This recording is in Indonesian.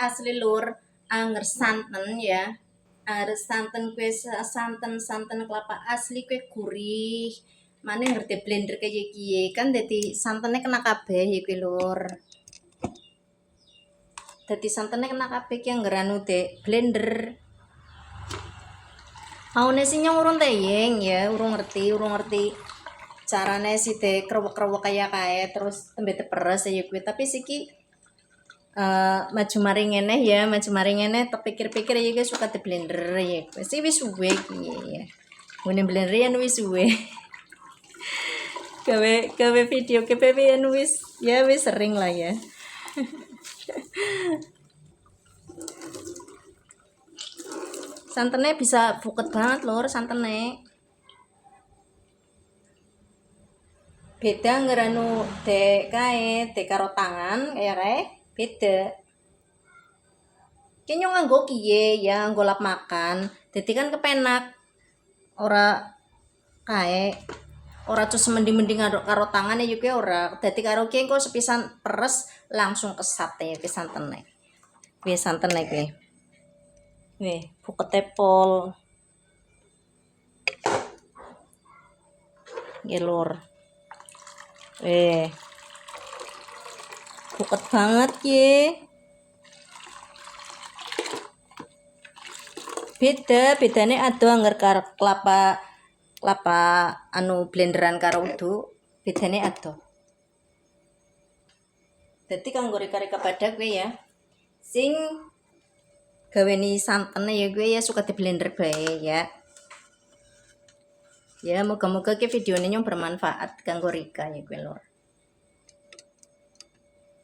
asli lur, anger santen ya. Anger santen kue santen kelapa asli kue gurih. Mana ngerti blender kayak gini kan jadi santannya kena kabeh ya kue lur. Jadi santannya kena kabeh yang ngeranu de blender. Mau nasinya urung teyeng ya, urung ngerti carane sih teh kerwek kayak terus tembe peres ya kue tapi siki maju maringene ya maju maringene terpikir-pikir ya guys suka di blender ya kue sih wis suwe ya ngene blender ya wis suwe gawe video KPP ya wis sering lah ya. Santannya bisa buket banget lor santannya. Beda ngeranu dek kae dek karo tangan kayak kae beda. Kayaknya nganggo kiye ya nganggo lap makan. Jadi kan kepenak. Ora kae ora cus mending karo tangan ya juga ora. Dadi karo ki engko sepisan peres langsung kesat ya pisan tenek. Wis santen iki. Wih, buket tepol. Nggih lur. Buket banget ye. Bedane ado angger karo kelapa anu blenderan karo udu, bedane ado. Dadi kanggo reka-reka badak kowe ya. Sing gaweni santene ya gue ya suka di blender bae ya. Ya moga-moga ke videonya bermanfaat kanggo Rika ya gue lor.